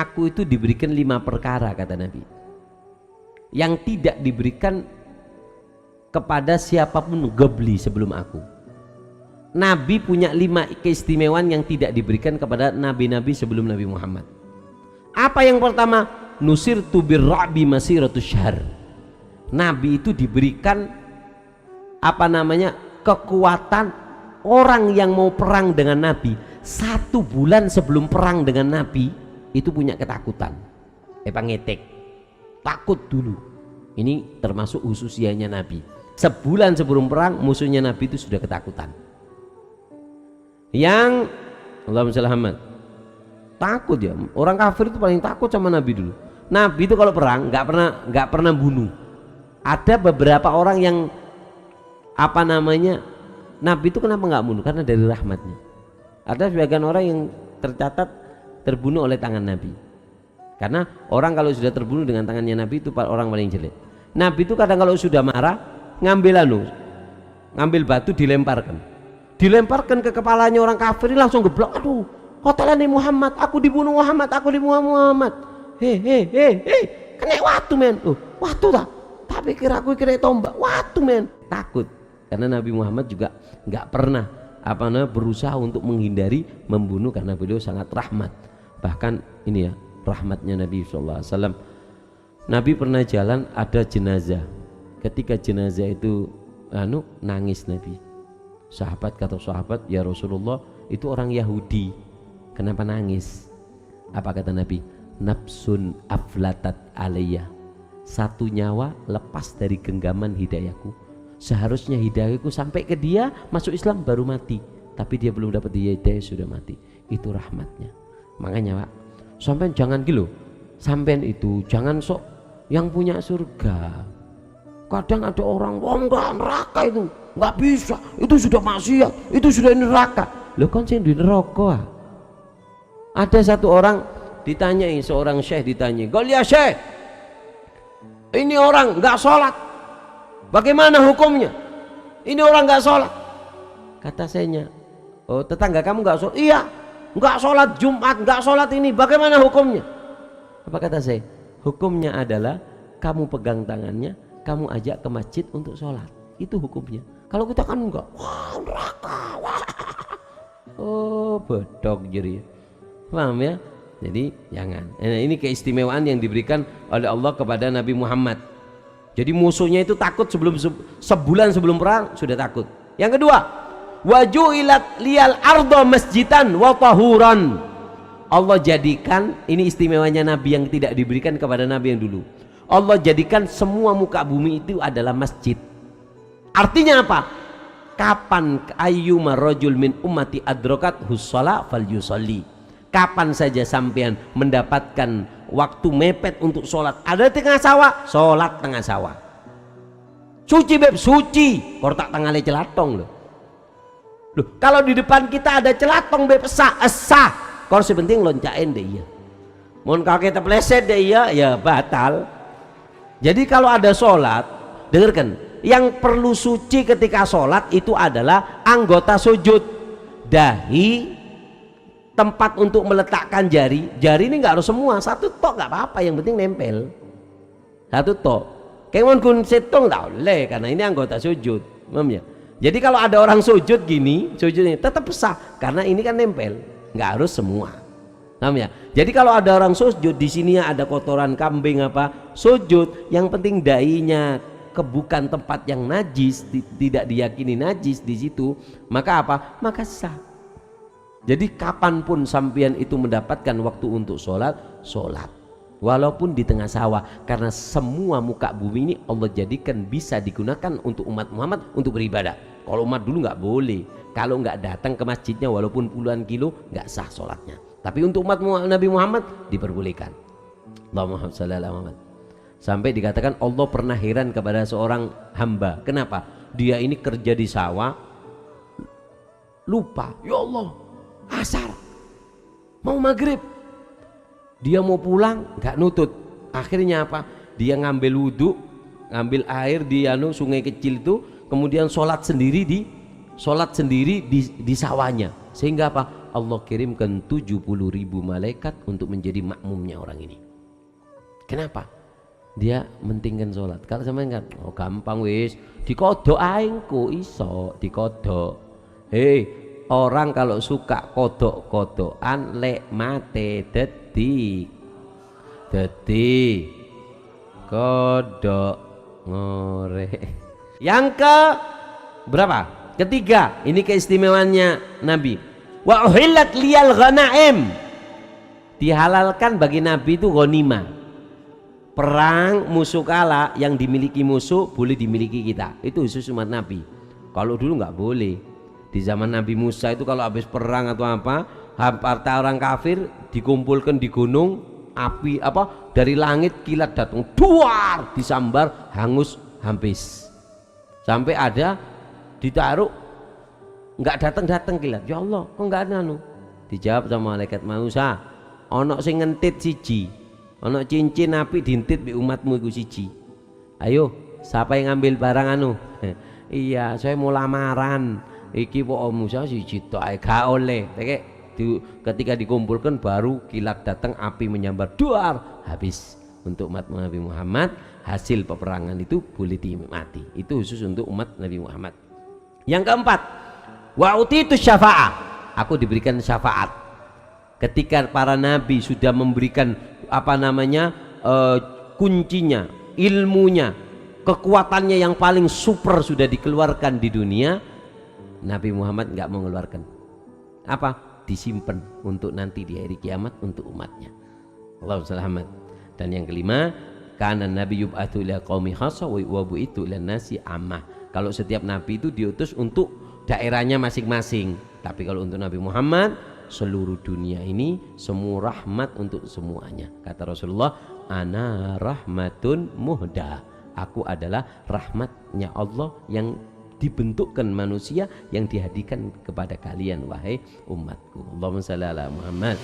aku itu diberikan 5 perkara kata Nabi, yang tidak diberikan kepada siapapun gebli sebelum aku. Nabi punya 5 keistimewaan yang tidak diberikan kepada nabi-nabi sebelum Nabi Muhammad. Apa yang pertama? Nusirtu birra'bi masiratus syahr. Nabi itu diberikan apa namanya, kekuatan. Orang yang mau perang dengan Nabi 1 bulan sebelum perang dengan Nabi itu punya ketakutan, ngetek, takut dulu. Ini termasuk khususiyanya Nabi. Sebulan sebelum perang musuhnya Nabi itu sudah ketakutan. Yang Allahumma shalli Muhammad, takut ya, orang kafir itu paling takut sama Nabi dulu. Nabi itu kalau perang nggak pernah bunuh. Ada beberapa orang yang apa namanya, Nabi itu kenapa nggak bunuh? Karena dari rahmatnya. Ada sebagian orang yang tercatat terbunuh oleh tangan Nabi. Karena orang kalau sudah terbunuh dengan tangannya Nabi itu orang paling jelek. Nabi itu kadang kalau sudah marah ngambil batu dilemparkan ke kepalanya orang kafir, langsung geblok. Aduh, qatalani Muhammad, aku dibunuh Muhammad, aku dibunuh Muhammad. Kena watu men. Watu tak? Tapi kira tombak. Watu men. Takut. Karena Nabi Muhammad juga nggak pernah berusaha untuk menghindari membunuh, karena beliau sangat rahmat. Bahkan ini ya rahmatnya Nabi SAW. Nabi pernah jalan, ada jenazah. Ketika jenazah itu nangis Nabi. Kata sahabat, ya Rasulullah, itu orang Yahudi, kenapa nangis? Apa kata Nabi? Nafsun aflatat alayya, 1 nyawa lepas dari genggaman hidayahku. Seharusnya hidayahku sampai ke dia, masuk Islam baru mati, tapi dia belum dapat hidayah, sudah mati. Itu rahmatnya. Makanya Pak, sampean jangan gitu, sampean itu jangan sok yang punya surga. Kadang ada orang, enggak, neraka itu nggak bisa, itu sudah maksiat, itu sudah neraka. Loh kan saya di neraka. Ada satu orang ditanyai, seorang syekh ditanyai, "Gol ya syekh, ini orang nggak sholat, bagaimana hukumnya? Ini orang nggak sholat." Kata sayanya, "Oh, tetangga kamu nggak sholat?" "Iya, nggak sholat Jumat, nggak sholat ini, bagaimana hukumnya?" Apa kata saya? Hukumnya adalah kamu pegang tangannya, kamu ajak ke masjid untuk sholat. Itu hukumnya. Kalau kita kan enggak, wah neraka, wah. Oh bedok jadi, paham ya? Jadi jangan. Ini keistimewaan yang diberikan oleh Allah kepada Nabi Muhammad. Jadi musuhnya itu takut sebulan sebelum perang sudah takut. Yang kedua, wajuilat liyal ardo masjidan wa tahuran. Allah jadikan, ini istimewanya Nabi yang tidak diberikan kepada Nabi yang dulu. Allah jadikan semua muka bumi itu adalah masjid. Artinya apa? Kapan ayyuma rajul min ummati adrokat hussola fal yusolli. Kapan saja sampean mendapatkan waktu mepet untuk sholat, ada tengah sawah, sholat tengah sawah. Suci beb, suci. Kortak tengah le celatong loh. Loh, kalau di depan kita ada celatong beb, sah. Kalau sepenting loncain deh iya. Mohon kakek terpleset deh iya, ya batal. Jadi kalau ada sholat, dengarkan, yang perlu suci ketika sholat itu adalah anggota sujud, dahi, tempat untuk meletakkan jari. Jari ini nggak harus semua, 1 tok nggak apa-apa, yang penting nempel 1 tok. Kayak kun setong nggak boleh, karena ini anggota sujud, paham ya? Jadi kalau ada orang sujud gini, sujudnya tetap sah, karena ini kan nempel, nggak harus semua. Paham ya? Jadi kalau ada orang sujud di sini ada kotoran kambing apa, sujud, yang penting dahinya bukan tempat yang najis, tidak diyakini najis di situ, maka apa? Maka sah. Jadi kapanpun sampean itu mendapatkan waktu untuk sholat, walaupun di tengah sawah, karena semua muka bumi ini Allah jadikan bisa digunakan untuk umat Muhammad untuk beribadah. Kalau umat dulu nggak boleh, kalau nggak datang ke masjidnya walaupun puluhan kilo nggak sah sholatnya. Tapi untuk umat Nabi Muhammad diperbolehkan. Allahumma shalli ala Muhammad. Sampai dikatakan Allah pernah heran kepada seorang hamba. Kenapa? Dia ini kerja di sawah, lupa, ya Allah, asar, mau maghrib, dia mau pulang nggak nutut. Akhirnya apa? Dia ngambil wudhu, ngambil air di sungai kecil itu, kemudian sholat sendiri di sawahnya. Sehingga apa? Allah kirimkan 70.000 malaikat untuk menjadi makmumnya orang ini. Kenapa? Dia mentingkan sholat. Kalau sama kan, oh gampang wis, dikodok aingku iso dikodok. Hei, orang kalau suka kodok-kodokan lek mate dadi kodok ngorek. Yang ke berapa? Ketiga, ini keistimewaannya Nabi. Wa uhillat liyal ghanaim. Dihalalkan bagi Nabi itu ghanimah. Perang musuh kalah yang dimiliki musuh boleh dimiliki kita. Itu khusus umat Nabi. Kalau dulu nggak boleh. Di zaman Nabi Musa itu kalau habis perang atau apa, harta orang kafir dikumpulkan di gunung, api apa dari langit kilat datang, duar disambar, hangus habis. Sampai ada ditaruh nggak datang kilat. Ya Allah, kok nggak ada anu? Dijawab sama malaikat Musa, ono sing ngentit siji. Ono cincin api dintit bi umatmu iku siji. Ayo, siapa yang ngambil barang anu? Iya, saya mau lamaran. Iki kok Musa siji tok ae gak oleh. Ketika dikumpulkan baru kilat datang, api menyambar, duar habis. Untuk umat Nabi Muhammad hasil peperangan itu boleh dinikmati. Itu khusus untuk umat Nabi Muhammad. Yang keempat, wa utitu syafa'ah. Aku diberikan syafaat. Ketika para nabi sudah memberikan apa namanya kuncinya, ilmunya, kekuatannya yang paling super sudah dikeluarkan di dunia, Nabi Muhammad nggak mengeluarkan. Apa? Disimpan untuk nanti di hari kiamat untuk umatnya. Allahu selamat. Dan yang kelima, karena Nabi yub'atsu ila qaumi khassa wa bu'itsu ila nasi ammah. Kalau setiap nabi itu diutus untuk daerahnya masing-masing. Tapi kalau untuk Nabi Muhammad, seluruh dunia ini semua rahmat untuk semuanya. Kata Rasulullah, ana rahmatun muhda. Aku adalah rahmatnya Allah yang dibentukkan manusia, yang dihadikan kepada kalian wahai umatku. Allahumma shalli ala Muhammad.